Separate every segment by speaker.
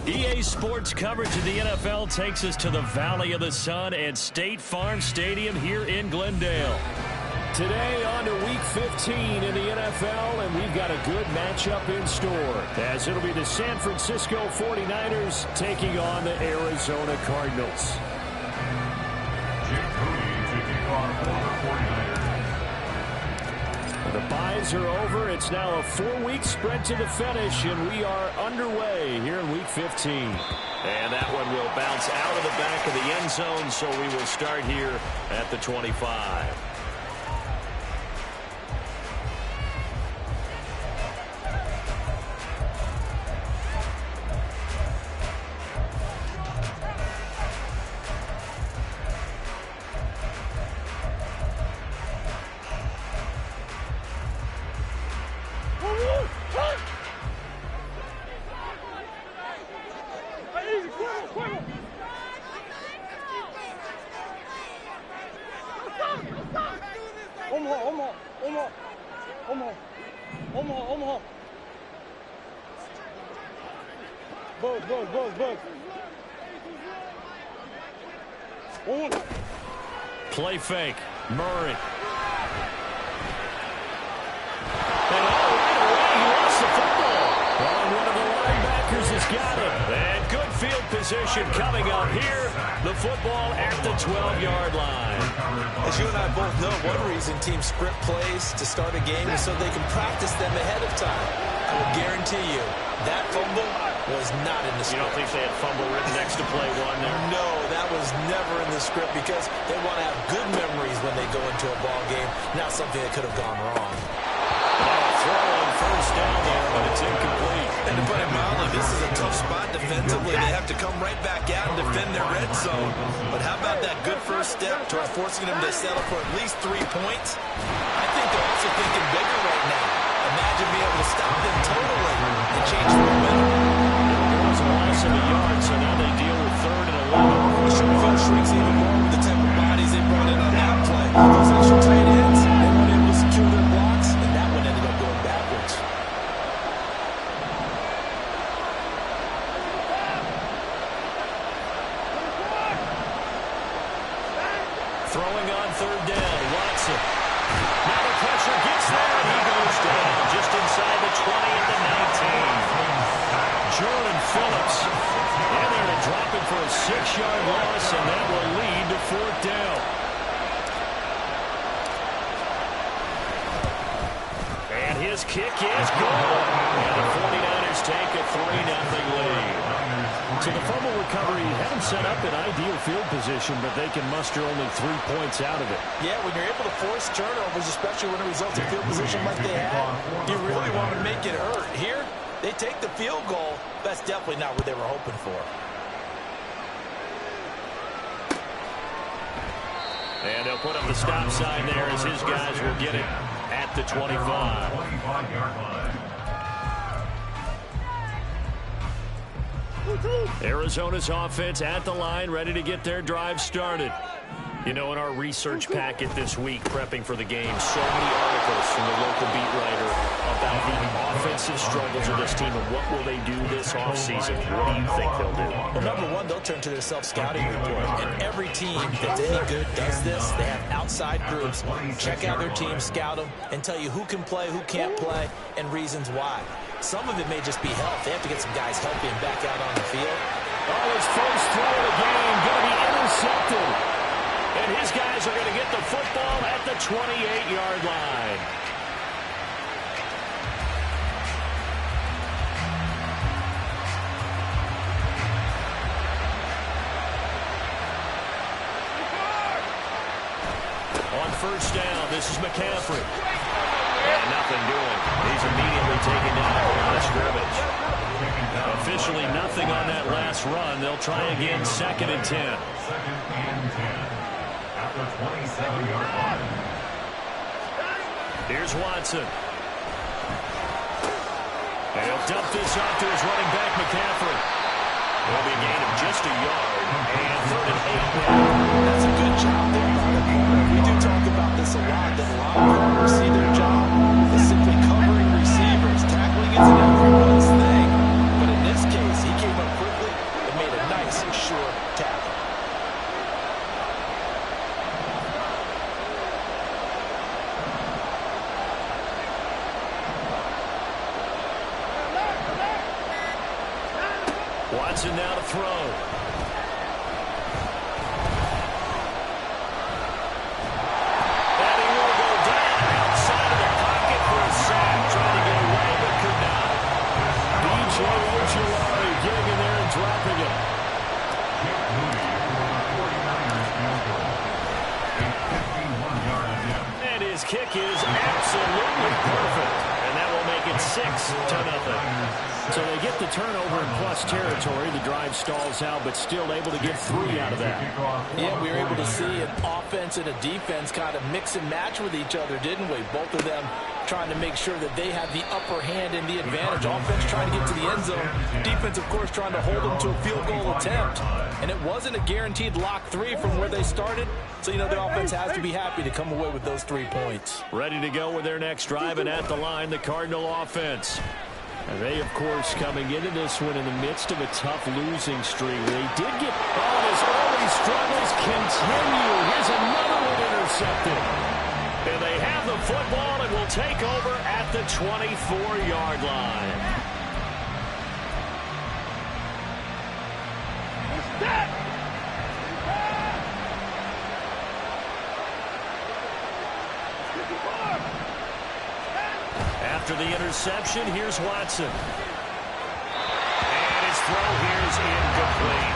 Speaker 1: EA Sports coverage of the NFL takes us to the Valley of the Sun and State Farm Stadium here in Glendale. Today on to Week 15 in the NFL, and we've got a good matchup in store, as it'll be the San Francisco 49ers taking on the Arizona Cardinals. The byes are over. It's now a 4-week spread to the finish, and we are underway here in Week 15. And that one will bounce out of the back of the end zone, so we will start here at the 25. Play fake. Murray. And right away, he lost the football. And one of the linebackers has got it. And good field position coming up here. The football at the 12-yard line.
Speaker 2: As you and I both know, one reason teams script plays to start a game is so they can practice them ahead of time. I will guarantee you that fumble was not in the script.
Speaker 1: You don't think they had fumble written next to play one there?
Speaker 2: No, that was never in the script because they want to have good memories when they go into a ball game, not something that could have gone wrong.
Speaker 1: Throw on first down there, but it's incomplete.
Speaker 2: And to put it mildly, this is a tough spot defensively. They have to come right back out and defend their red zone. But how about that good first step towards forcing them to settle for at least 3 points? I think they're also thinking bigger right now. Imagine being able to stop them totally and change the momentum.
Speaker 1: It was a loss of a yard, so now they deal with 3rd and 11.
Speaker 2: The short field shrinks even more with the type of bodies they brought in on that play. Those extra tight ends, they weren't able to secure their blocks, and that one ended up going backwards.
Speaker 1: Throwing on 3rd down, Watson. Now the pressure gets there, and he goes down just inside the 20 at the 19. Jordan Phillips. And they're going to drop it for a 6-yard loss, and that will lead to 4th down. And his kick is good. And the 49ers take a 3-0 lead. So the fumble recovery had them set up in ideal field position, but they can muster only 3 points out of it.
Speaker 2: Yeah, when you're able to force turnovers, especially when it results in field position like they had, you really want to make it hurt. Here, they take the field goal. That's definitely not what they were hoping for.
Speaker 1: And they'll put up the stop sign there as his guys will get it at the 25. Arizona's offense at the line, ready to get their drive started. You know, in our research packet this week, prepping for the game, so many articles from the local beat writer about the offensive struggles of this team and what will they do this offseason. What do you think they'll do?
Speaker 2: Well, number one, they'll turn to their self-scouting report. And every team that's any good does this. They have outside groups. Check out their team, scout them, and tell you who can play, who can't play, and reasons why. Some of it may just be health. They have to get some guys healthy and back out on the field.
Speaker 1: Oh, his first throw of the game going to be intercepted. And his guys are going to get the football at the 28-yard line. On first down, this is McCaffrey. And nothing doing. He's immediately taken down at the line of scrimmage. Officially nothing on that last run. They'll try again, 2nd and 10.
Speaker 3: At the 27-yard line.
Speaker 1: Here's Watson. And he'll dump this off to his running back, McCaffrey. It'll be a gain of just a yard. And 3rd and 8.
Speaker 2: That's a good job there by the corner. We do talk about this a lot, that a lot of corners see their job is simply covering receivers. Tackling isn't everyone's thing. But in this case, he came up quickly
Speaker 1: Watson now to throw. And he will go down outside of the pocket for a sack. Trying to get away, but could not. B.J. Ojulari getting in there and dropping it. And his kick is absolutely perfect. And that will make it 6-0. So they get the turnover in plus territory. The drive stalls out, but still able to get 3 out of that.
Speaker 2: Yeah, we were able to see an offense and a defense kind of mix and match with each other, didn't we? Both of them trying to make sure that they have the upper hand and the advantage. Offense trying to get to the end zone. Defense, of course, trying to hold them to a field goal attempt. And it wasn't a guaranteed lock 3 from where they started. So, you know, the offense has to be happy to come away with those 3 points.
Speaker 1: Ready to go with their next drive, and at the line, the Cardinal offense. And they, of course, coming into this one in the midst of a tough losing streak. They did get his early struggles continue. Here's another one intercepted. And they have the football and will take over at the 24-yard line. After the interception, here's Watson. And his throw here is incomplete.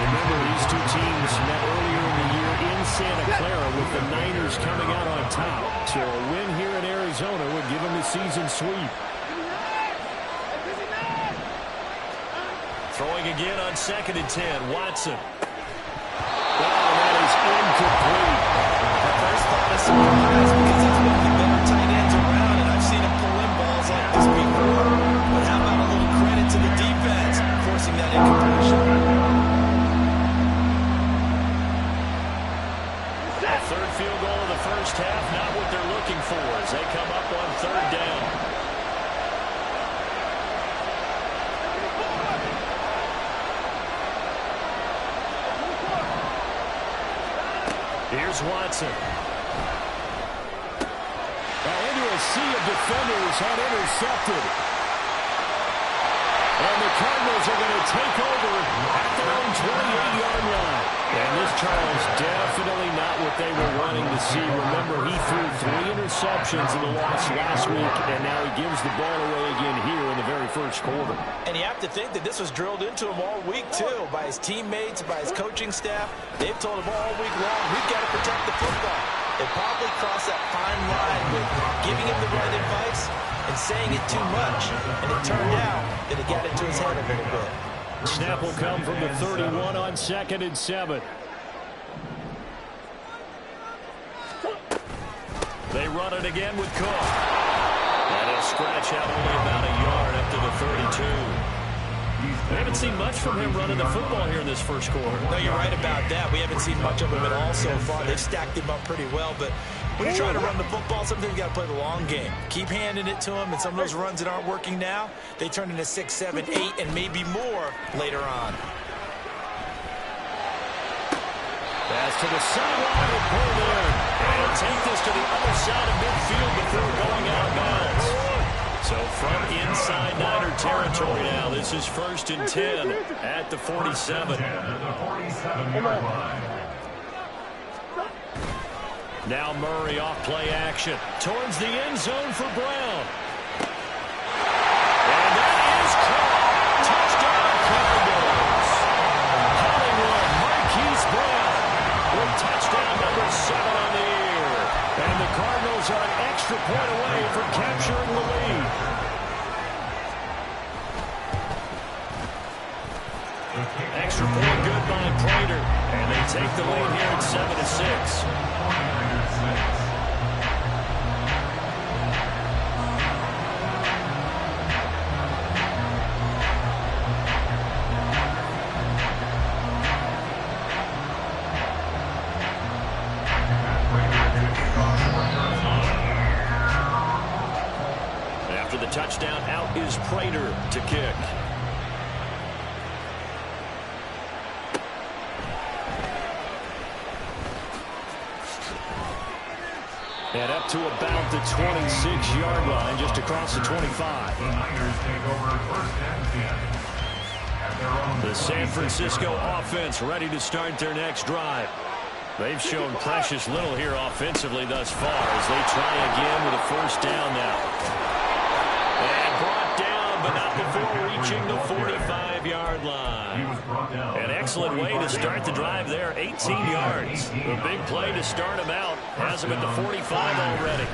Speaker 1: Remember, these two teams met earlier in the year in Santa Clara with the Niners coming out on top. So a win here in Arizona would give them the season sweep. Throwing again on 2nd and 10. Watson. Oh, that is incomplete.
Speaker 2: At first thought of surprise because it's one of the better tight ends around, and I've seen him pull in balls like this before. But how about a little credit to the defense forcing that incompletion?
Speaker 1: A third field goal of the first half, not what they're looking for as they come up on 3rd down. Here's Watson. Now into a sea of defenders and intercepted. And the Cardinals are going to take over at their own 28-yard line. And this, Charles, definitely not what they were wanting to see. Remember, he threw 3 interceptions in the loss last week, and now he gives the ball away again here in the very first quarter.
Speaker 2: And you have to think that this was drilled into him all week, too, by his teammates, by his coaching staff. They've told him all week long, we've got to protect the football. They probably crossed that fine line with giving him the right advice and saying it too much. And it turned out that it got into his head a little bit.
Speaker 1: Snap will come from the 31 on 2nd and 7. They run it again with Cook. And he'll scratch out only about a yard up to the 32. We haven't seen much from him running the football here in this first quarter.
Speaker 2: No, you're right about that. We haven't seen much of him at all so far. They've stacked him up pretty well, but when you try to run the football, sometimes you got to play the long game. Keep handing it to him, and some of those runs that aren't working now, they turn into 6, 7, 8, and maybe more later on.
Speaker 1: Pass to the sideline and pulled in. And he'll take this to the other side of midfield before going out of bounds. So from inside Niner territory now, this is 1st and 10 at the 47. Now Murray off play action towards the end zone for Brown. And that is caught. Touchdown Cardinals. Hollywood, Marquise Brown with touchdown number 7 on the year. And the Cardinals are an extra point away from capturing the lead. Extra point good by Prater. And they take the lead here at 7-6. After the touchdown, out is Prater to kick. And up to about the 26-yard line, just across the 25.
Speaker 3: The Niners take over 1st and 10.
Speaker 1: The San Francisco offense ready to start their next drive. They've shown precious little here offensively thus far as they try again with a first down now. And brought down, but not before reaching the 45-yard line. An excellent way to start the drive there, 18 yards. A big play to start him out. Has him at the 45 already.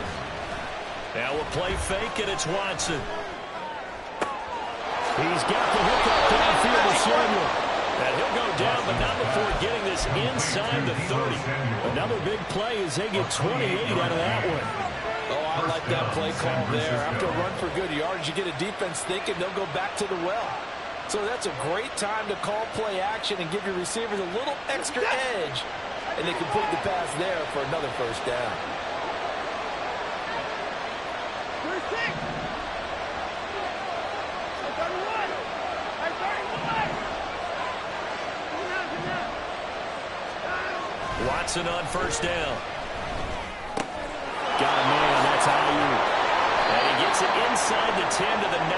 Speaker 1: Now a play fake, and it's Watson. He's got the hook up downfield to Samuel. And he'll go down, but not before getting this inside the 30. Another big play as they get 28 out of that one.
Speaker 2: Oh, I like that play call there. After a run for good yards, you get a defense thinking they'll go back to the well. So that's a great time to call play action and give your receivers a little extra edge. And they complete the pass there for another first down.
Speaker 1: Watson on first down. Got a man, that's Ayuk. And he gets it inside the 10 to the 9.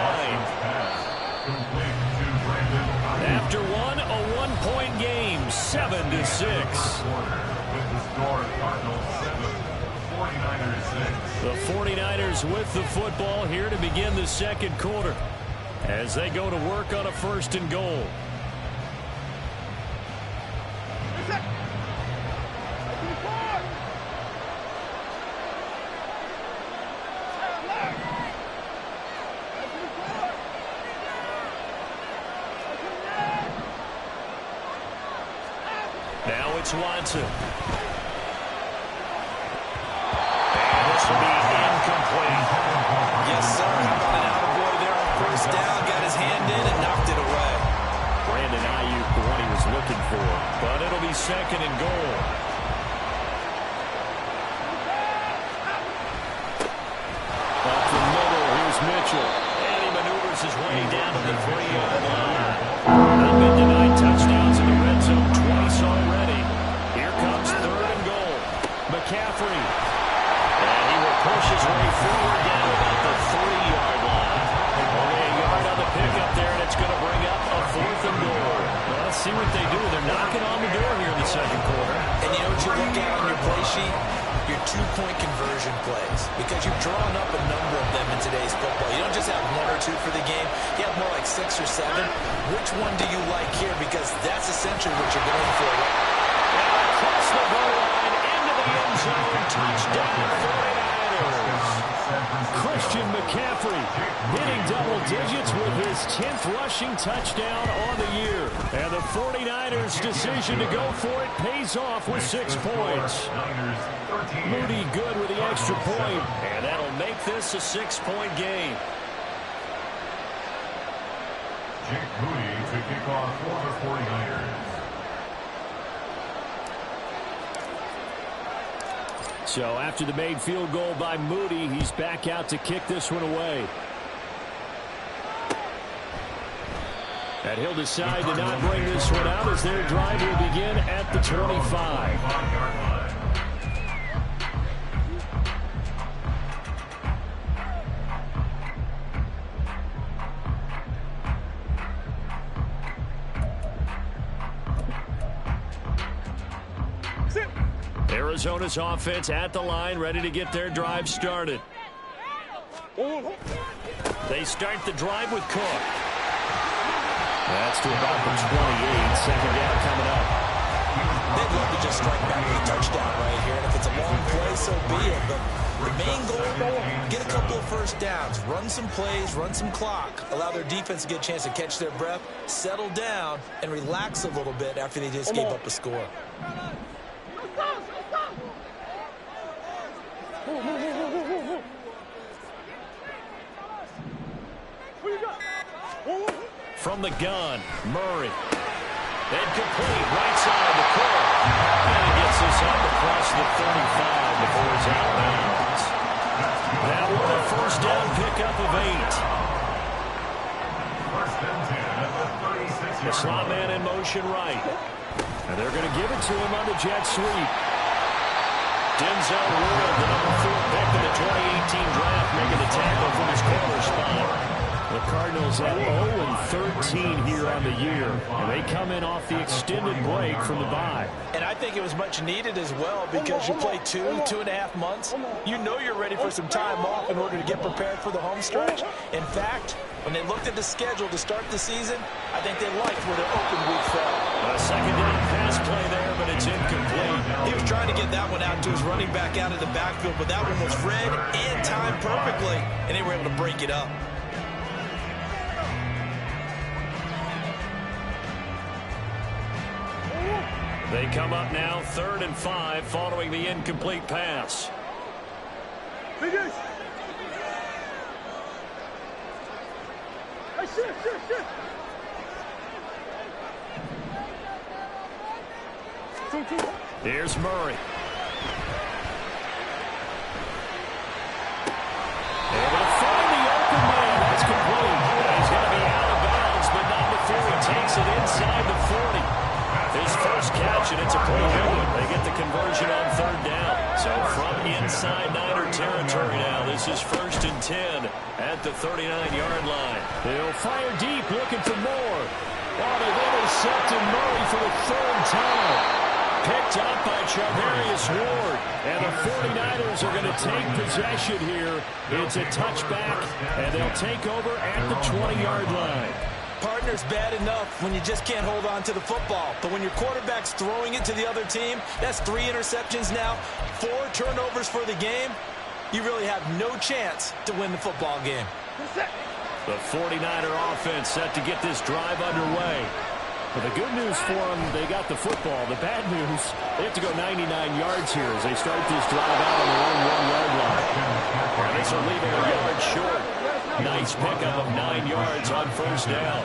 Speaker 1: After one, a one-point game, 7-6. The 49ers with the football here to begin the second quarter as they go to work on a first and goal. Now it's Watson. And this will be incomplete.
Speaker 2: Yes, sir. How about an attaboy there on first down? Got his hand in and knocked it away.
Speaker 1: Brandon Ayuk, the one he was looking for. But it'll be second and goal. Up the middle, here's Mitchell. And he maneuvers his way down to the 3-yard line. They've been denied touchdowns in the red zone twice already. Here comes third and goal. McCaffrey. And he will push his way forward down about the 3-yard line. Only a yard on the pickup there, and it's going to bring up a fourth and goal. Well, let's see what they do. They're knocking on the door here in the second quarter.
Speaker 2: And you know what you look at on your play sheet? Your two-point conversion plays. Because you've drawn up a number of them in today's football. You don't just have one or two for the game. You have more like 6 or 7. Which one do you like here? Because that's essentially what you're going for.
Speaker 1: And across the goal line, into the end zone, touchdown 49ers. Christian McCaffrey hitting double digits with his 10th rushing touchdown on the year. And the 49ers' decision to go for it pays off with 6 points. Moody good with the extra point, and that'll make this a 6-point game.
Speaker 3: Jake Moody to kick off for the 49ers.
Speaker 1: So after the made field goal by Moody, he's back out to kick this one away. And he'll decide to not bring this one out as their drive will begin at the 25. Arizona's offense at the line, ready to get their drive started. They start the drive with Cook. That's to about the 28. Second down coming up.
Speaker 2: They'd love to just strike back with a touchdown right here. And if it's a long play, so be it. But the main goal, get a couple of first downs. Run some plays, run some clock. Allow their defense to get a chance to catch their breath, settle down, and relax a little bit after they just gave up a score.
Speaker 1: From the gun, Murray. And complete, right side to Cook. And he gets this up across the 35 before he's out of bounds. Now with a first down pickup of 8. The slot man in motion right. And they're going to give it to him on the jet sweep. Denzel Ward, the number 4 pick in the 2018 draft, making the tackle from his corner spot. The Cardinals at 0-13 17 here on the year. And they come in off the extended break from the bye.
Speaker 2: And I think it was much needed as well because you play 2.5 months. You know you're ready for some time off in order to get prepared for the home stretch. In fact, when they looked at the schedule to start the season, I think they liked where their open week fell.
Speaker 1: A second down pass play there, but it's incomplete.
Speaker 2: He was trying to get that one out to his running back out of the backfield, but that one was read and timed perfectly, and they were able to break it up.
Speaker 1: They come up now 3rd and 5 following the incomplete pass.
Speaker 4: Finish.
Speaker 1: Here's Murray. Able to find the open man. That's complete. He's going to be out of bounds, but not before he takes it inside the 40. His first catch, and it's a pretty good one. They get the conversion on 3rd down. So from inside Niner territory now, this is 1st and 10 at the 39-yard line. They'll fire deep, looking for more. Oh, they've intercepted Murray for the 3rd time. Picked up by Charvarius Ward. And the 49ers are going to take possession here. It's a touchback, and they'll take over at the 20-yard line.
Speaker 2: Partner's bad enough when you just can't hold on to the football. But when your quarterback's throwing it to the other team, that's 3 interceptions now, 4 turnovers for the game. You really have no chance to win the football game.
Speaker 1: The 49er offense set to get this drive underway. But the good news for them, they got the football. The bad news, they have to go 99 yards here as they start this drive out on their own 1-yard line. And this will leave them a yard short. Nice pickup of 9 yards on 1st down.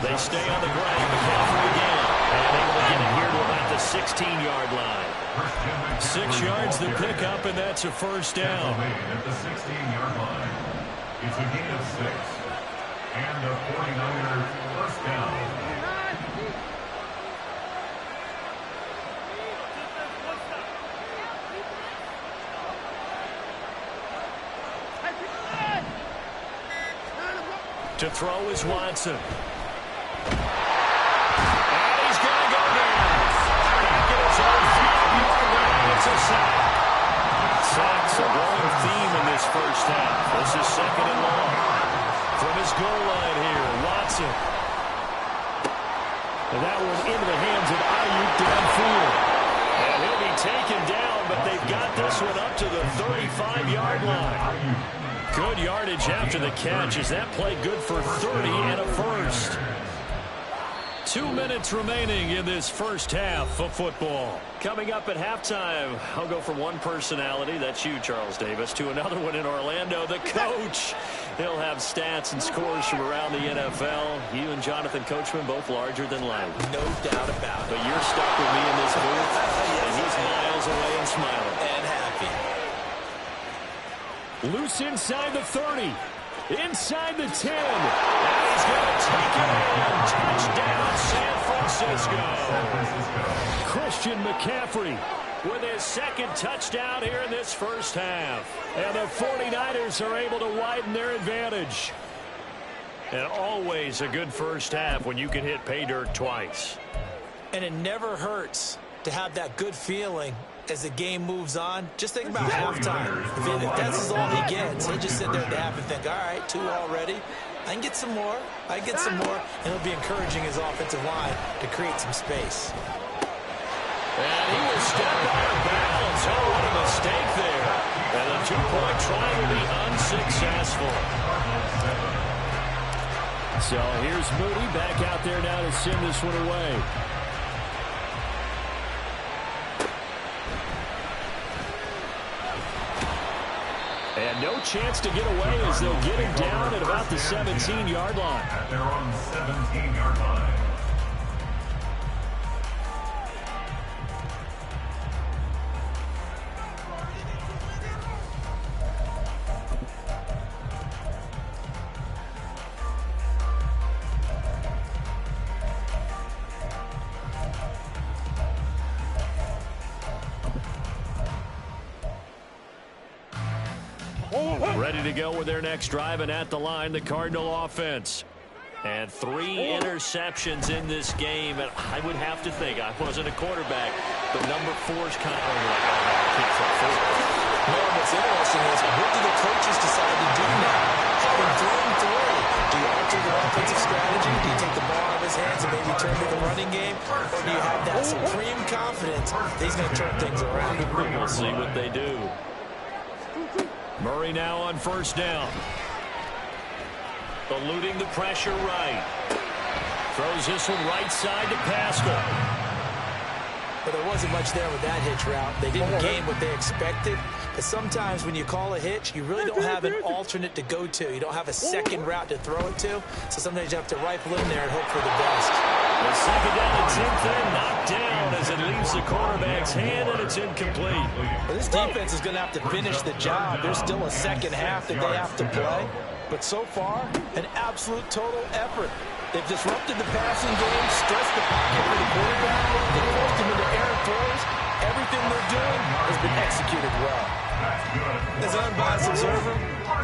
Speaker 1: They stay on the ground. McCaffrey again. And able to get it here to about the 16-yard line. 6 yards the pickup, and that's a 1st down.
Speaker 3: At the 16-yard line. It's a gain of 6. And the 49ers first down.
Speaker 1: To throw is Watson. And he's going to go down. Back at his own 5-yard line. It's a sack. Sacks a growing theme in this first half. This is 2nd and long. From his goal line here, Watson. And that one into the hands of Ayuk downfield. And he'll be taken down, but they've got this one up to the 35-yard line. Good yardage after the catch as that play good for 30 and a 1st. 2 minutes remaining in this first half of football. Coming up at halftime, I'll go from one personality, that's you, Charles Davis, to another one in Orlando, the coach. He'll have stats and scores from around the NFL. You and Jonathan Coachman both larger than life.
Speaker 2: No doubt about it.
Speaker 1: But you're stuck with me in this booth, and he's miles away and smiling.
Speaker 2: And happy.
Speaker 1: Loose inside the 30. Inside the 10. And he's going to take it in. Touchdown, San Francisco. Christian McCaffrey with his 2nd touchdown here in this first half. And the 49ers are able to widen their advantage. And always a good first half when you can hit pay dirt twice.
Speaker 2: And it never hurts to have that good feeling as the game moves on. Just think about halftime. If that's all he gets, he'll just sit there at the half and think, all right, 2 already. I can get some more. I can get some more. And he'll be encouraging his offensive line to create some space.
Speaker 1: And he was stepped out of bounds. Oh, what a mistake there. And the 2-point try will be unsuccessful. So here's Moody back out there now to send this one away. And no chance to get away as they'll get him down at about the 17-yard line.
Speaker 3: At their own 17-yard line.
Speaker 1: Ready to go with their next drive, and at the line, the Cardinal offense. And 3 interceptions in this game, and I would have to think, I wasn't a quarterback, but number 4's kind of like, oh, no, I can't throw forward.
Speaker 2: Well, what's interesting is, what do the coaches decide to do now? Having thrown 3, do you alter their offensive strategy? Do you take the ball out of his hands and maybe turn to the running game? Or do you have that supreme confidence that he's going to turn things around?
Speaker 1: We'll see what they do. Murray now on first down. Eluding the pressure right. Throws this one right side to Pascal.
Speaker 2: But there wasn't much there with that hitch route. They didn't gain what they expected. But sometimes when you call a hitch, you really don't have an alternate to go to. You don't have a second route to throw it to. So sometimes you have to rifle in there and hope for the best.
Speaker 1: The second down and 10th in, knocked down as it leaves the quarterback's hand, and it's incomplete.
Speaker 2: Well, this defense is going to have to finish the job. There's still a second half that they have to play. But so far, an absolute total effort. They've disrupted the passing game, stressed the pocket for the quarterback. They forced him into errant throws. Everything they're doing has been executed well. As an unbiased observer,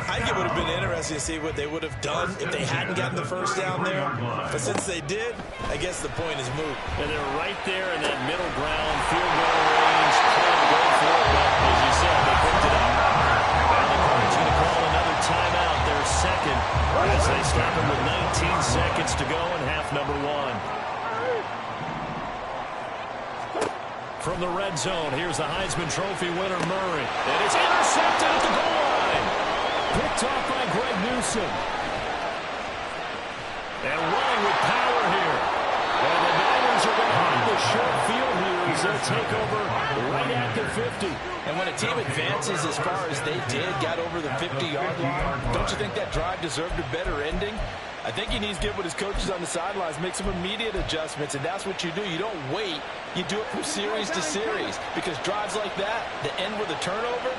Speaker 2: I think it would have been interesting to see what they would have done if they hadn't gotten the first down there. But since they did, I guess the point is moot.
Speaker 1: And they're right there in that middle ground, field goal range, trying to go for it. But as you said, they picked it up. And the Cardinals going to call another timeout, their second, as they stop it with 19 seconds to go in half number 1. From the red zone, here's the Heisman Trophy winner, Murray. And it's intercepted at the goal line. Picked off by Greg Newsome. And running with power here. And the Niners are going to have the short field here as they'll take over right at the 50.
Speaker 2: And when a team advances as far as they did, got over the 50-yard line, don't you think that drive deserved a better ending? I think he needs to get with his coaches on the sidelines, make some immediate adjustments, and that's what you do. You don't wait. You do it from series to series, because drives like that end with a turnover,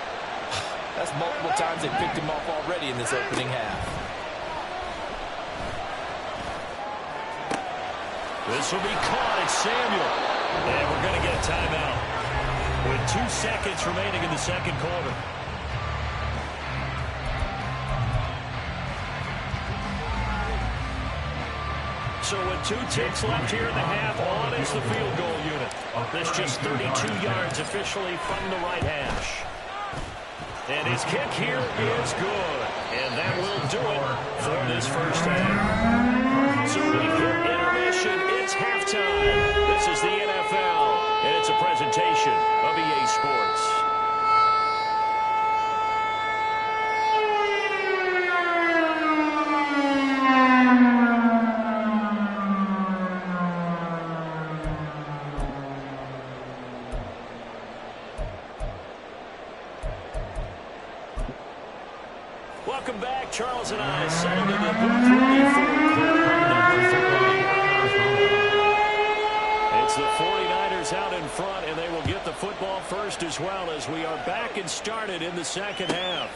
Speaker 2: that's multiple times they picked him off already in this opening half.
Speaker 1: This will be caught. It's Samuel. And we're going to get a timeout with 2 seconds remaining in the second quarter. So with 2 ticks left here in the half, on is the field goal unit. That's just 32 yards officially from the right hash. And his kick here is good. And that will do it for this first half. So we hit intermission. It's halftime. This is the NFL, and it's a presentation of EA Sports. Welcome back. Charles and I settled in the booth ready for quarter number 3. It's the 49ers out in front, and they will get the football first as well as we are back and started in the second half.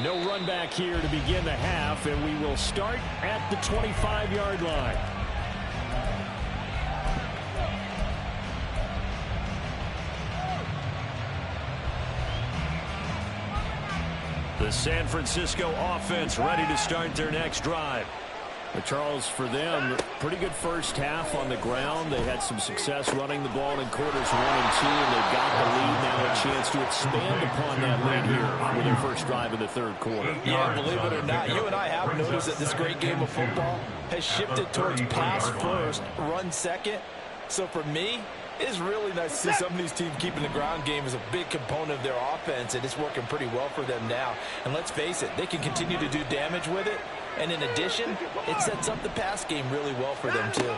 Speaker 1: No run back here to begin the half, and we will start at the 25-yard line. The San Francisco offense ready to start their next drive. But Charles, for them, pretty good first half on the ground. They had some success running the ball in quarters 1 and 2, and they've got the lead now, a chance to expand upon that lead here with their first drive in the third quarter.
Speaker 2: Yeah, believe it or not, you and I have noticed that this great game of football has shifted towards pass first, run second. So for me, it is really nice to see some of these teams keeping the ground game as a big component of their offense, and it's working pretty well for them now. And let's face it, they can continue to do damage with it. And in addition, it sets up the pass game really well for them, too.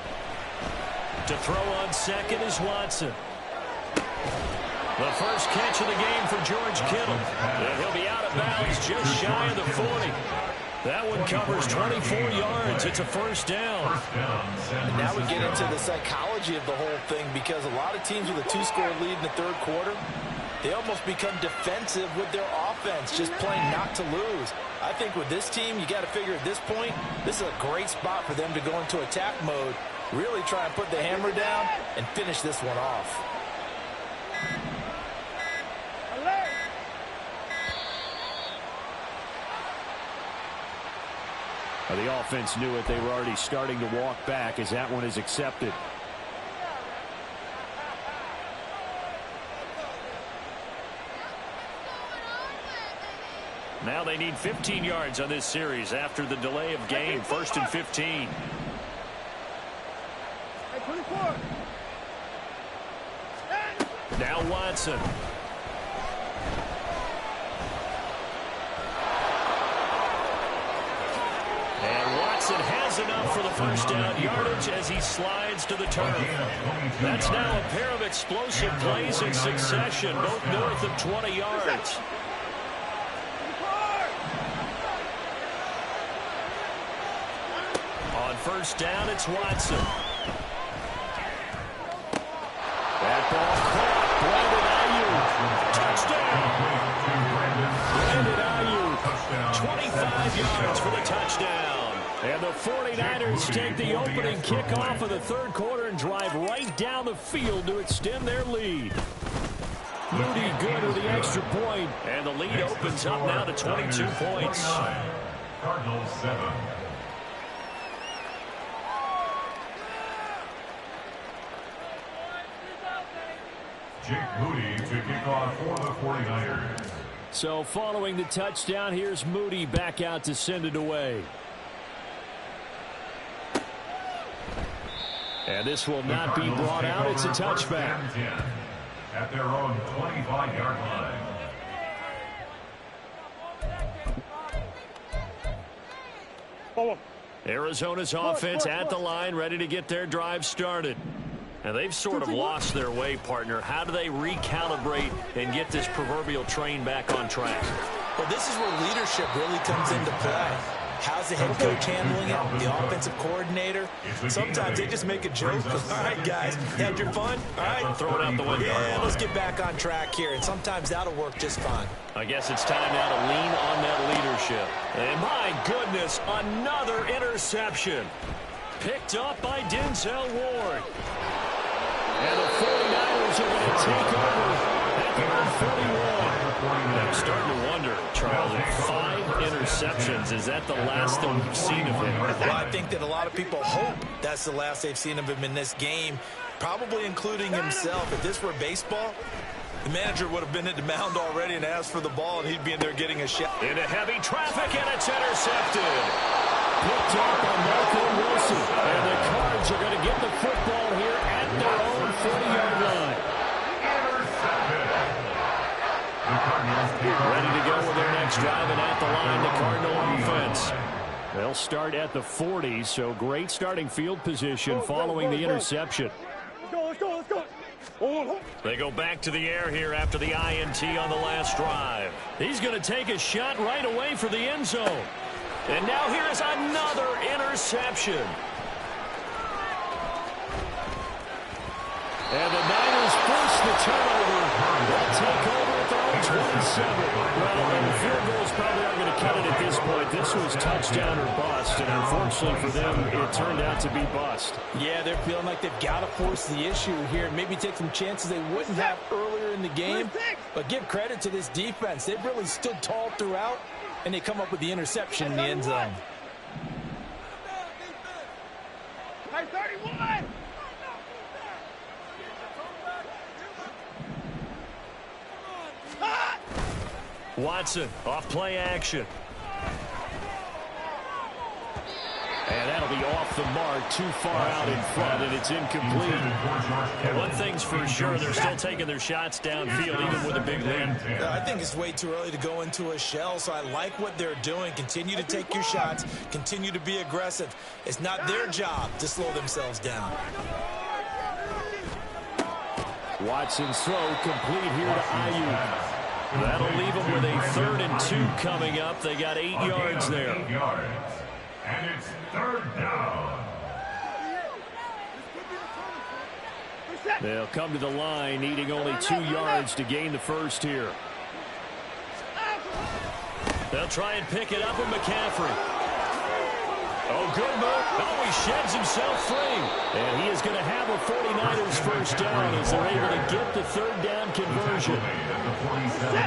Speaker 1: To throw on second is Watson. The first catch of the game for George Kittle. And he'll be out of bounds just shy of the 40. That one covers 24 yards. It's a first down.
Speaker 2: And now we get into the psychology of the whole thing, because a lot of teams with a 2-score lead in the third quarter, they almost become defensive with their offense, just playing not to lose. I think with this team, you got to figure at this point, this is a great spot for them to go into attack mode, really try and put the hammer down and finish this one off.
Speaker 1: Well, the offense knew it. They were already starting to walk back as that one is accepted. Now they need 15 yards on this series after the delay of game. 1st and 15. Now Watson. And Watson has enough for the first down yardage as he slides to the turf. That's now a pair of explosive plays in succession, both north of 20 yards. On first down, it's Watson. That ball caught. Brandon Ayuk. Touchdown. Brandon Ayuk. 25 yards for the touchdown. And the 49ers take the opening kickoff of the third quarter and drive right down the field to extend their lead. Moody good with the extra point. And the lead opens up now to 22 points.
Speaker 3: Cardinals 7. Jake Moody to kick off for the 49ers.
Speaker 1: So following the touchdown, here's Moody back out to send it away. And this will not be brought out. It's a touchback.
Speaker 3: At their own 25-yard line.
Speaker 1: Arizona's offense at the line, ready to get their drive started. And they've sort of lost their way, partner. How do they recalibrate and get this proverbial train back on track?
Speaker 2: Well, this is where leadership really comes into play. How's the head coach handling it? The offensive coordinator? Sometimes they just make a joke. All right, guys, had your fun? All right,
Speaker 1: throw it out the window.
Speaker 2: Yeah, let's get back on track here. And sometimes that'll work just fine.
Speaker 1: I guess it's time now to lean on that leadership. And my goodness, another interception. Picked up by Denzel Ward. And the 49ers are going to take over at the 41. I'm starting to wonder, Charles, if 5 interceptions, is that the last that we've seen of him?
Speaker 2: Well, I think that a lot of people hope that's the last they've seen of him in this game, probably including himself. If this were baseball, the manager would have been at the mound already and asked for the ball, and he'd be in there getting a shot.
Speaker 1: Into heavy traffic, and it's intercepted. Picked up by Michael Wilson. And the Cards are going to get the football here at their own 40-yard line. Ready to go with their next drive, and at the line, the Cardinal offense. They'll start at the 40, so great starting field position following the interception.
Speaker 4: Let's go.
Speaker 1: They go back to the air here after the INT on the last drive. He's going to take a shot right away for the end zone. And now here is another interception. And the Niners force the turnover. They'll take over at their own 27. Well, and the field goals probably aren't going to cut it at this point. This was touchdown or bust, and unfortunately for them, it turned out to be bust.
Speaker 2: Yeah, they're feeling like they've got to force the issue here and maybe take some chances they wouldn't have earlier in the game. But give credit to this defense. They've really stood tall throughout, and they come up with the interception in the end zone.
Speaker 4: Hey, 31!
Speaker 1: Watson, off play action. And that'll be off the mark, too far out in front, and it's incomplete. And one thing's for sure, they're still taking their shots downfield, even with a big lead.
Speaker 2: I think it's way too early to go into a shell, so I like what they're doing. Continue to take your shots. Continue to be aggressive. It's not their job to slow themselves down.
Speaker 1: Watson's throw complete here to Ayuk. That'll leave them with a 3rd and 2 coming up. They got 8 yards there.
Speaker 3: 8 yards. And it's 3rd down.
Speaker 1: They'll come to the line, needing only 2 yards to gain the first here. They'll try and pick it up with McCaffrey. Oh, good move. Oh, he sheds himself free. And he is going to have a 49ers first down as they're able to get the third down conversion.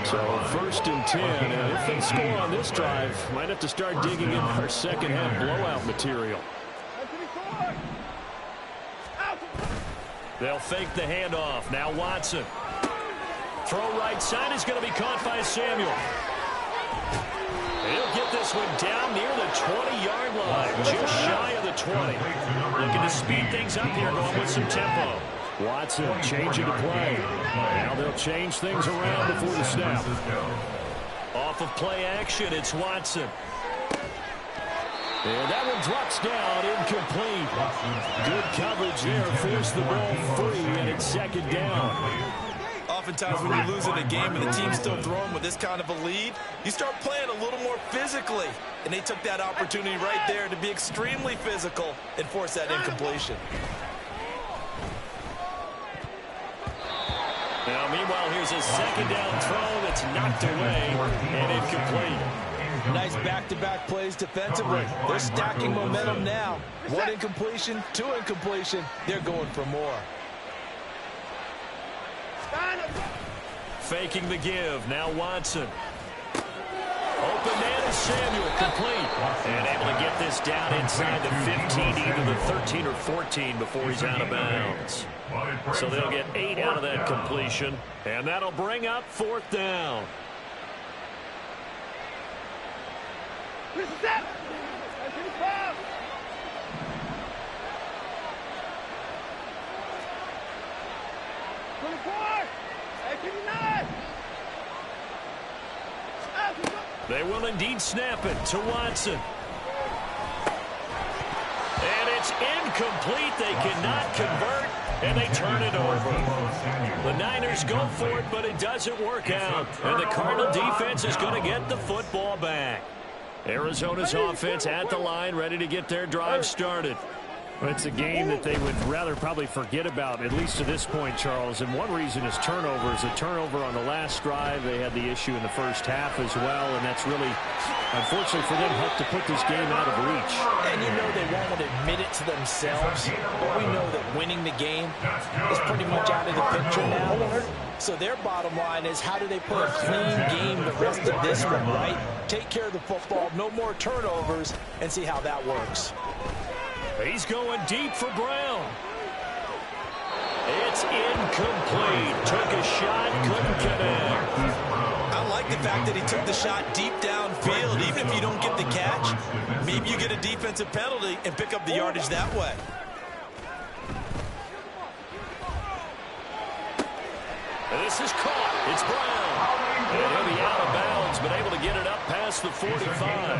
Speaker 1: So first and 10. If they score on this drive, might have to start digging in our second half blowout material. They'll fake the handoff. Now Watson. Throw right side is going to be caught by Samuel. He'll get this one down near the 20-yard line, just shy of the 20. Looking to speed things up here, going with some tempo. Watson changing the play. Now they'll change things around before the snap. Off of play action, it's Watson. And that one drops down, incomplete. Good coverage there, forced the ball free, and it's second down.
Speaker 2: Oftentimes when you lose in a game and the team's still throwing with this kind of a lead, you start playing a little more physically. And they took that opportunity right there to be extremely physical and force that incompletion.
Speaker 1: Now, meanwhile, here's a second down throw that's knocked away and incomplete.
Speaker 2: Nice back-to-back plays defensively. They're stacking momentum now. One incompletion, two incompletion. They're going for more.
Speaker 1: Faking the give. Now Watson. Open man is Samuel, complete. And able to get this down inside the 15, either the 13 or 14 before he's out of bounds. So they'll get 8 out of that completion. And that'll bring up fourth down. They will indeed snap it to Watson. And it's incomplete. They cannot convert, and they turn it over. The Niners go for it, but it doesn't work out. And the Cardinal defense is going to get the football back. Arizona's offense at the line, ready to get their drive started.
Speaker 5: Well, it's a game that they would rather probably forget about, at least to this point, Charles. And one reason is turnovers. A turnover on the last drive. They had the issue in the first half as well, and that's really, unfortunately for them, helped to put this game out of reach.
Speaker 2: And you know they won't want to admit it to themselves, but we know that winning the game is pretty much out of the picture now. So their bottom line is, how do they play a clean game the rest of this one, right? Take care of the football, no more turnovers, and see how that works.
Speaker 1: He's going deep for Brown. It's incomplete. Took a shot, couldn't connect.
Speaker 2: I like the fact that he took the shot deep downfield. Even if you don't get the catch, maybe you get a defensive penalty and pick up the yardage that way.
Speaker 1: And this is caught. It's Brown. And he'll be out of bounds, but able to get it up past the 45.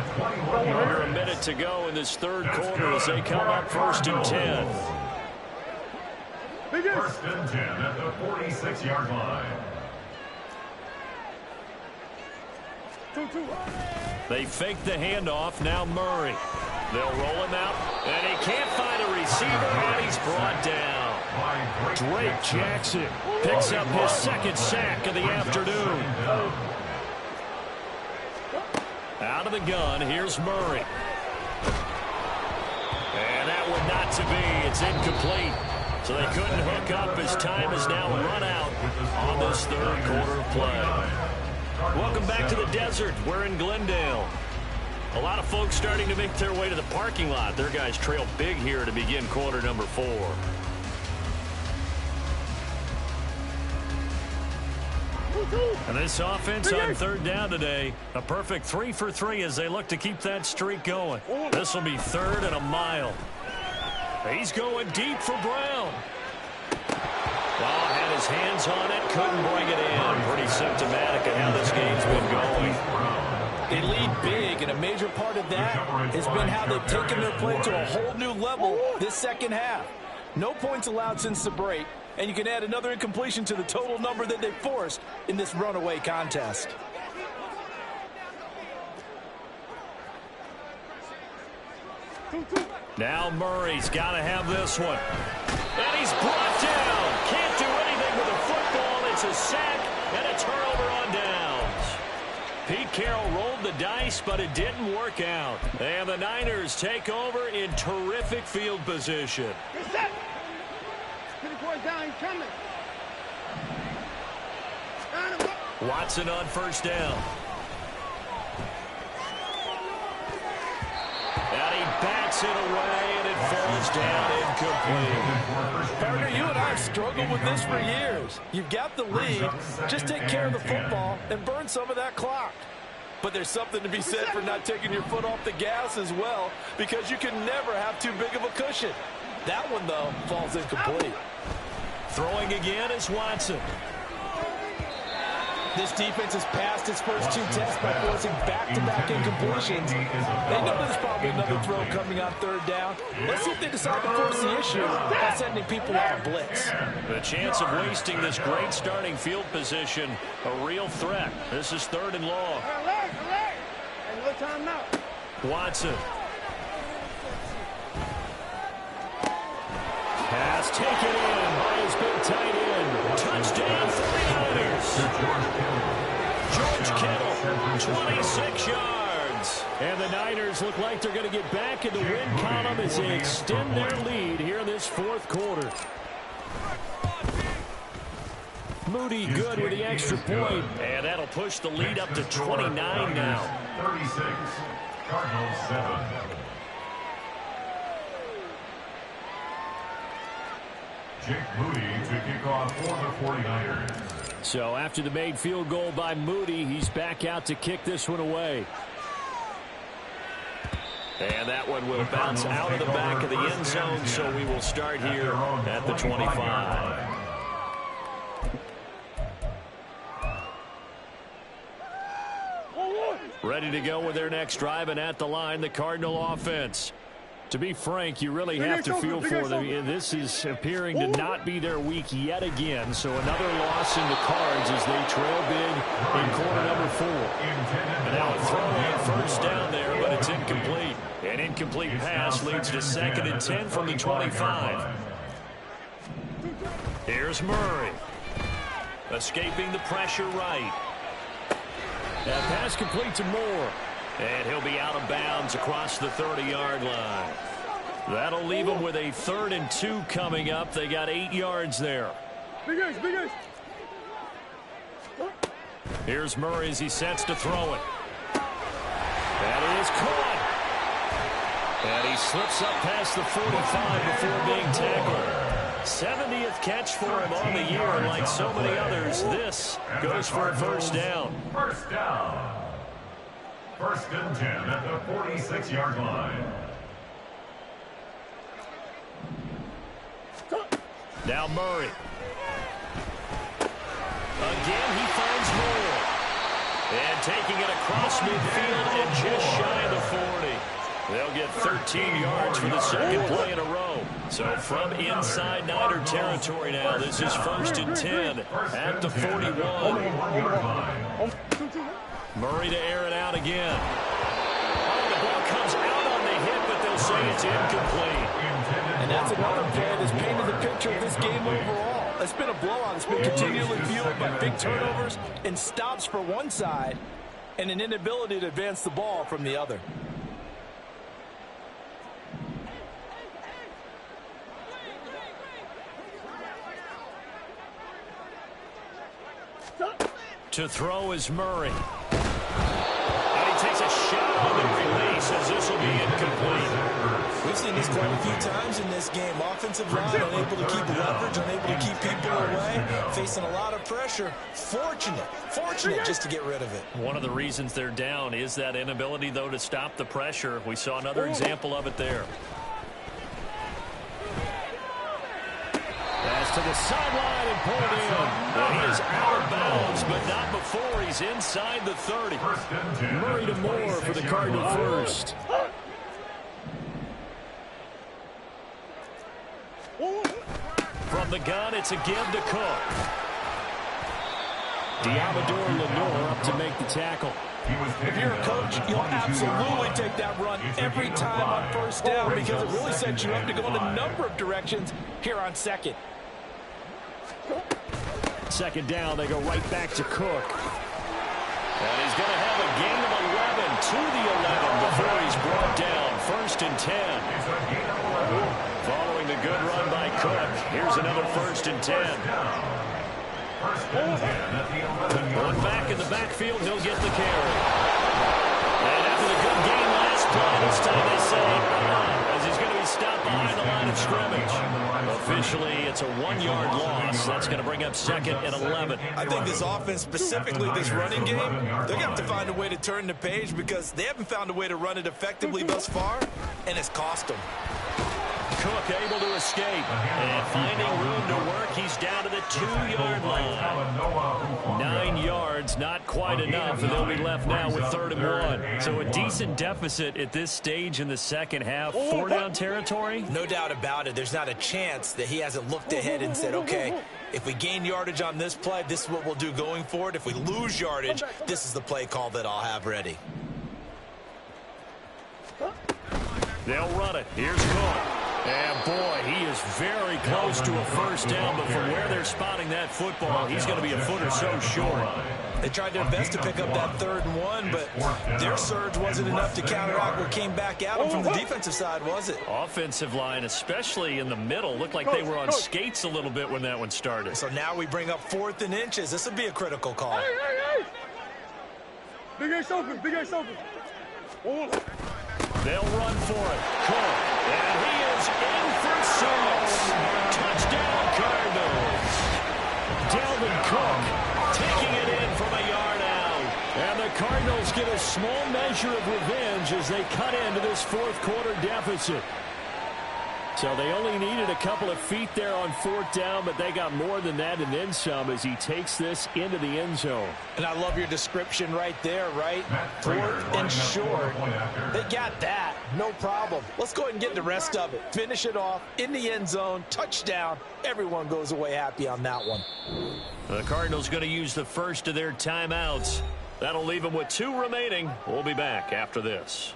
Speaker 1: Under a minute to go in this third quarter as they come up first and 10.
Speaker 3: First and 10 at the 46-yard line.
Speaker 1: They fake the handoff. Now Murray. They'll roll him out, and he can't find a receiver, and he's brought down.
Speaker 5: Drake Jackson
Speaker 1: Picks up his second sack of the afternoon. Out of the gun, here's Murray. And that one not to be. It's incomplete. So they couldn't hook up as time is now run out on this third quarter of play. Welcome back to the desert. We're in Glendale. A lot of folks starting to make their way to the parking lot. Their guys trail big here to begin quarter number 4. And this offense on third down today, a perfect 3 for 3 as they look to keep that streak going. This will be third and a mile. He's going deep for Brown. Well, had his hands on it, couldn't bring it in. Pretty symptomatic of how this game's been going.
Speaker 2: They lead big, and a major part of that has been how they've taken their play to a whole new level this second half. No points allowed since the break, and you can add another incompletion to the total number that they forced in this runaway contest.
Speaker 1: Now Murray's got to have this one. And he's brought down. Can't do anything with the football. It's a sack and a turnover on downs. Pete Carroll rolled the dice, but it didn't work out. And the Niners take over in terrific field position.
Speaker 4: Get set. Get the boy down. He's coming.
Speaker 1: Watson on first down. And he bats it away, and it falls down incomplete.
Speaker 2: Partner, you and I have struggled with this for years. You've got the lead. Just take care of the football and burn some of that clock. But there's something to be said for not taking your foot off the gas as well, because you can never have too big of a cushion. That one, though, falls incomplete.
Speaker 1: Throwing again is Watson.
Speaker 2: This defense has passed its first two tests by forcing back-to-back incompletions. They know there's probably another throw coming on third down. Let's see if they decide to force the issue by sending people out of blitz.
Speaker 1: The chance of wasting this great starting field position, a real threat. This is 3rd and long.
Speaker 4: Alert, alert. And no time now.
Speaker 1: Watson. Pass taken in by his big tight end. Touchdown 49ers. George Kittle, 26 yards. And the Niners look like they're going to get back in the win column as they extend their lead here in this 4th quarter. Moody good with the extra point. And that'll push the lead up to 29 now.
Speaker 3: 36, Cardinals 7. Jake Moody to kick off for the 49ers.
Speaker 1: So after the made field goal by Moody, he's back out to kick this one away. And that one will bounce out of the back of the end zone, so we will start here at the 25. Ready to go with their next drive, and at the line, the Cardinal offense. To be frank, you really have to feel for them. This is appearing to not be their week yet again. So another loss in the cards as they trail big in quarter number 4. And now a throw on first down there, but it's incomplete. An incomplete pass leads to 2nd and 10 from the 25. Here's Murray. Escaping the pressure right. That pass complete to Moore. And he'll be out of bounds across the 30-yard line. That'll leave him with a 3rd and 2 coming up. They got 8 yards there.
Speaker 4: Big ace, big ace.
Speaker 1: Here's Murray as he sets to throw it. That is caught. And he slips up past the 45 before being tackled. 70th catch for him on the year, and like so many others, this goes for a first down.
Speaker 3: First down. 1st and 10 at the 46-yard line.
Speaker 1: Now Murray. Again, he finds Moore. And taking it across midfield and just shy of the 40. They'll get 13 yards for the 2nd play in a row. So from inside Niner territory now, this is 1st and 10 at the 41. Murray to air it out again. Oh, the ball comes out on the hit, but they'll say it's incomplete.
Speaker 2: And that's another play that's painted the picture of this game overall. It's been a blowout. It's been continually fueled by big turnovers and stops for one side and an inability to advance the ball from the other.
Speaker 1: To throw is Murray. And he takes a shot on the release as this will be incomplete.
Speaker 2: We've seen this quite a few times in this game. Offensive line unable to keep leverage, unable to keep people away, facing a lot of pressure. Fortunate just to get rid of it.
Speaker 1: One of the reasons they're down is that inability, though, to stop the pressure. We saw another example of it there. Pass to the sideline and pulled in. And he is out of bounds, but not before he's inside the 30. Murray to Moore for the Cardinal first. From the gun, it's a give to Cook. Diamador Lenore up to make the tackle.
Speaker 2: If you're a coach, you'll absolutely take that run every time on first down because it really sets you up to go in a number of directions here on 2nd.
Speaker 1: 2nd down, they go right back to Cook. And he's going to have a gain of 11 to the 11 before he's brought down. 1st and 10. Following the good run by Cook, here's another 1st and 10. One back in the backfield, he'll get the carry. And after the good game last play, this time they say, as he's going to be stopped behind the line of scrimmage. Officially, it's a 1-yard loss. That's going to bring up 2nd and 11.
Speaker 2: I think this offense, specifically this running game, they're going to have to find a way to turn the page because they haven't found a way to run it effectively thus far, and it's cost them.
Speaker 1: Cook able to escape. And finding room to work, he's down to the 2-yard line. 9 yards, not quite enough, and they'll be left now with 3rd and 1. So a decent deficit at this stage in the second half. 4-down territory?
Speaker 2: No doubt about it. There's not a chance that he hasn't looked ahead and said, okay, if we gain yardage on this play, this is what we'll do going forward. If we lose yardage, this is the play call that I'll have ready.
Speaker 1: They'll run it. Here's Cook. And, boy, he is very close to a 1st down, but from where they're spotting that football, he's going to be a foot or so short.
Speaker 2: They tried their best to pick up that 3rd and 1, but their surge wasn't enough to counteract what came back at them from the defensive side, was it?
Speaker 1: Offensive line, especially in the middle, looked like they were on skates a little bit when that one started.
Speaker 2: So now we bring up 4th and inches. This would be a critical call.
Speaker 4: Hey! Big Ace open, Big Ace open.
Speaker 1: They'll run for it. Cook. And he is in for 6. Touchdown, Cardinals. Dalvin Cook taking it in from a yard out. And the Cardinals get a small measure of revenge as they cut into this 4th quarter deficit. So they only needed a couple of feet there on 4th down, but they got more than that and then some as he takes this into the end zone.
Speaker 2: And I love your description right there, right? 4th and short. They got that. No problem. Let's go ahead and get the rest of it. Finish it off in the end zone. Touchdown. Everyone goes away happy on that one.
Speaker 1: The Cardinals going to use the first of their timeouts. That'll leave them with 2 remaining. We'll be back after this.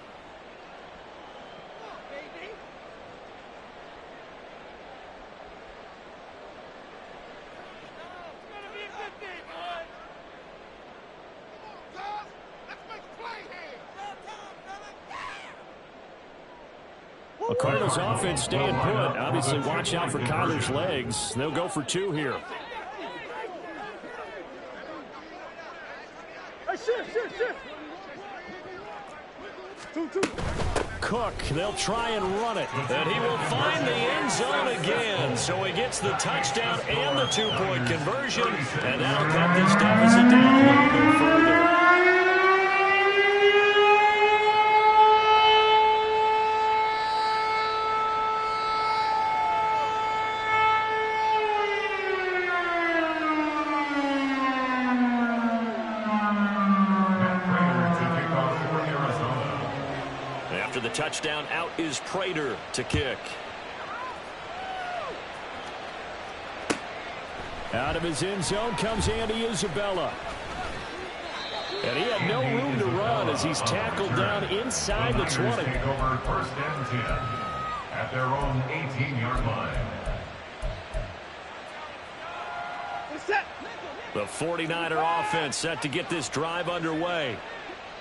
Speaker 1: The Cardinals offense staying put. Obviously, watch out for Kyler's legs. They'll go for 2 here.
Speaker 4: Hey, shift. 2.
Speaker 1: Cook, they'll try and run it. And he will find the end zone again. So he gets the touchdown and the 2-point conversion. And that'll cut this deficit down a little bit further. The touchdown, out is Prater to kick. Out of his end zone comes Andy Isabella. And he had no room to run as he's tackled down inside the 20.
Speaker 3: Over 1st and 10 at their own 18-yard line.
Speaker 1: The 49er offense set to get this drive underway.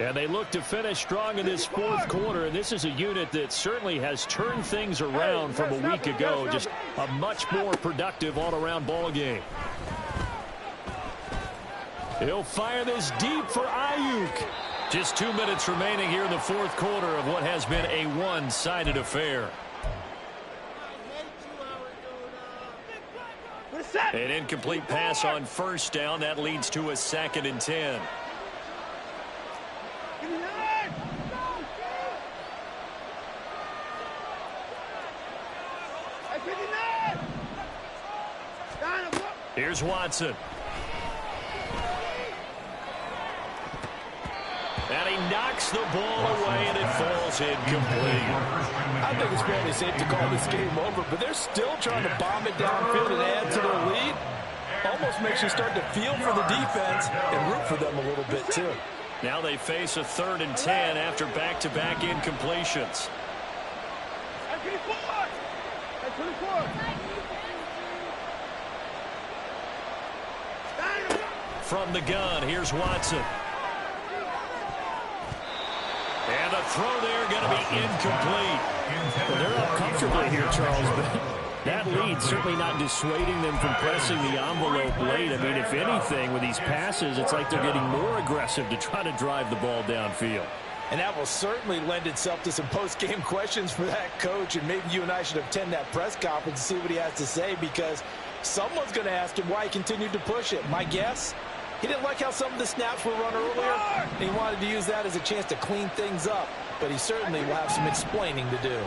Speaker 1: And they look to finish strong in this 4th quarter. And this is a unit that certainly has turned things around from a week ago. Just a much more productive all-around ball game. He'll fire this deep for Ayuk. Just 2 minutes remaining here in the 4th quarter of what has been a one-sided affair. An incomplete pass on 1st down. That leads to a 2nd and 10. Here's Watson. And he knocks the ball away, and it falls incomplete.
Speaker 2: I think it's fairly safe to call this game over, but they're still trying to bomb it downfield and add to their lead. Almost makes you start to feel for the defense and root for them a little bit, too.
Speaker 1: Now they face a 3rd and 10 after back-to-back incompletions. From the gun, here's Watson. throw there going to be incomplete.
Speaker 5: Well, they're up comfortably here, Charles, but that lead certainly not dissuading them from pressing the envelope late. I mean, if anything, with these passes, it's like they're getting more aggressive to try to drive the ball downfield.
Speaker 2: And that will certainly lend itself to some post-game questions for that coach, and maybe you and I should attend that press conference and see what he has to say, because someone's going to ask him why he continued to push it. My guess, he didn't like how some of the snaps were run earlier, and he wanted to use that as a chance to clean things up, but he certainly will have some explaining to do.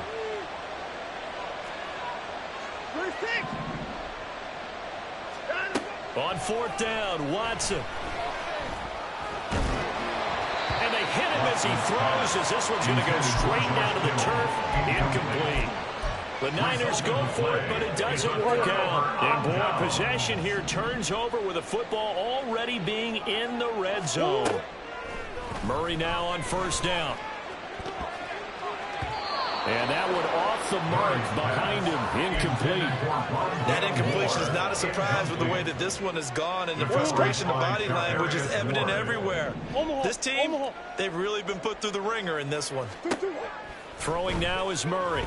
Speaker 1: On fourth down, Watson. And they hit him as he throws, as this one's going to go straight down to the turf. Incomplete. The Niners go for it, but it doesn't work out. And boy, possession here turns over with the football already being in the red zone. Murray now on first down. And that one off the mark behind him, incomplete.
Speaker 2: That incompletion is not a surprise with the way that this one has gone, and the frustration of body language is evident everywhere. This team, they've really been put through the ringer in this one.
Speaker 1: Throwing now is Murray.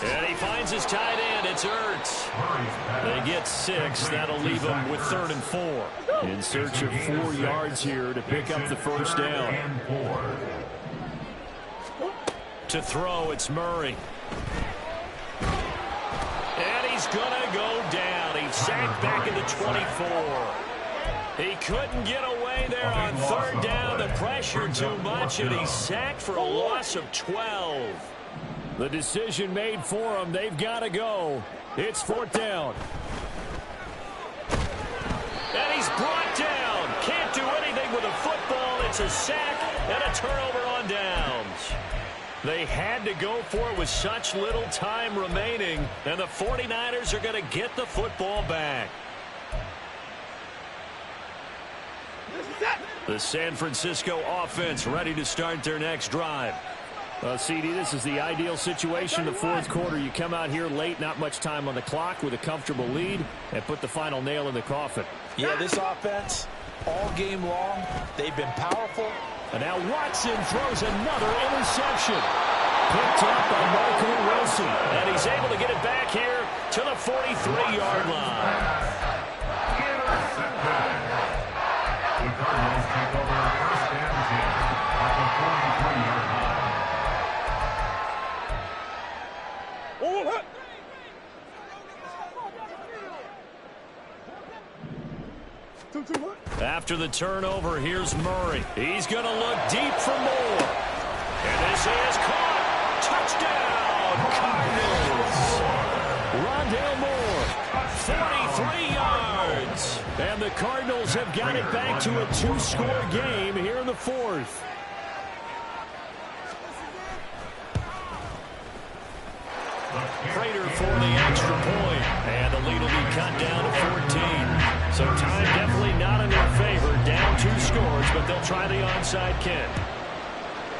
Speaker 1: And he finds his tight end. It's Ertz. They get 6. That'll leave them with 3rd and 4. In search of 4 yards here to pick up the first down. To throw, it's Murray. And he's going to go down. He's sacked back into 24. He couldn't get away there on 3rd down. The pressure too much, and he's sacked for a loss of 12. The decision made for him. They've got to go. It's 4th down. And he's brought down. Can't do anything with a football. It's a sack and a turnover on downs. They had to go for it with such little time remaining, and the 49ers are going to get the football back. The San Francisco offense ready to start their next drive. CD, this is the ideal situation. The 4th quarter, you come out here late, not much time on the clock with a comfortable lead, and put the final nail in the coffin.
Speaker 2: Yeah, this offense, all game long, they've been powerful.
Speaker 1: And now Watson throws another interception. Picked up by Michael Wilson. And he's able to get it back here to the 43-yard line.
Speaker 3: The Cardinals take over 1st and 10 at the 43-yard line.
Speaker 1: After the turnover, here's Murray. He's going to look deep for more. And this is caught. Touchdown, Cardinals. Rondale Moore, 43 yards. And the Cardinals have got it back to a 2-score game here in the 4th. Prater for the extra point. And the lead will be cut down to 14. So time definitely not in their favor. Down 2 scores, but they'll try the onside kick.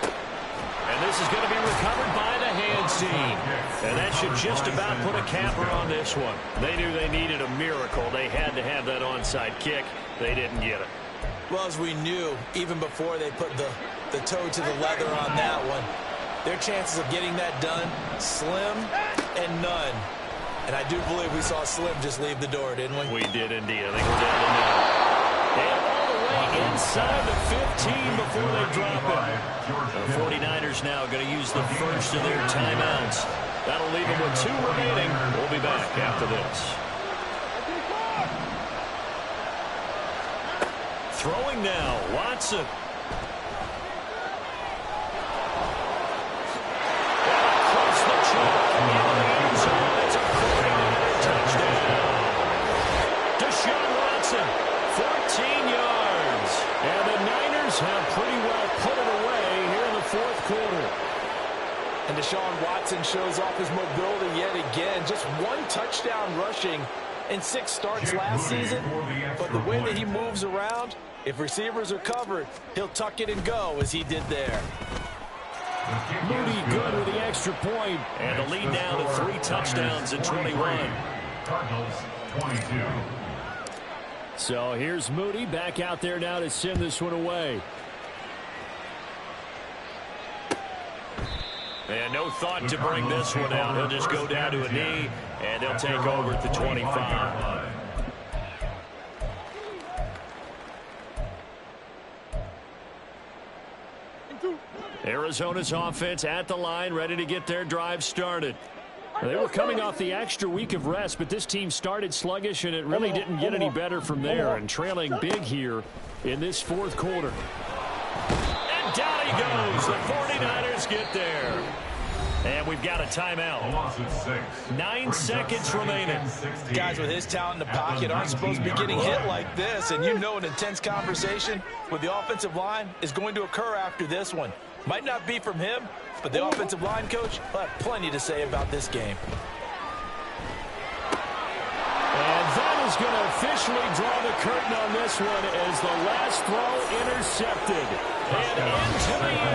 Speaker 1: And this is going to be recovered by the hands team. And that should just about put a capper on this one. They knew they needed a miracle. They had to have that onside kick. They didn't get it.
Speaker 2: Well, as we knew, even before they put the toe to the leather on that one, their chances of getting that done, slim and none. And I do believe we saw Slim just leave the door, didn't we?
Speaker 1: We did indeed. I think we're down to 9. And all the way inside the 15 before they drop it. The 49ers now going to use the first of their timeouts. That'll leave them with 2 remaining. We'll be back after this. Throwing now, Watson. Across the chalk. It's a touchdown. Deshaun Watson, 14 yards. And the Niners have pretty well put it away here in the 4th quarter.
Speaker 2: And Deshaun Watson shows off his mobility yet again. Just 1 touchdown rushing in 6 starts last season. But the way that he moves around, if receivers are covered, he'll tuck it and go as he did there.
Speaker 1: Moody good with the extra point. And the lead now to 3 touchdowns at 21.
Speaker 3: Cardinals 22.
Speaker 1: So here's Moody back out there now to send this one away. And no thought to bring this one out. He'll just go down to a knee, and they'll take over at the 25. Arizona's offense at the line, ready to get their drive started. They were coming off the extra week of rest, but this team started sluggish, and it really didn't get any better from there, and trailing big here in this fourth quarter. And down he goes. The 49ers get there. And we've got a timeout. 9 seconds remaining.
Speaker 2: Guys with his talent in the pocket aren't supposed to be getting hit like this, and you know an intense conversation with the offensive line is going to occur after this one. Might not be from him, but the offensive line coach will have plenty to say about this game.
Speaker 5: And that is going to officially draw the curtain on this one as the last throw intercepted. And into the end.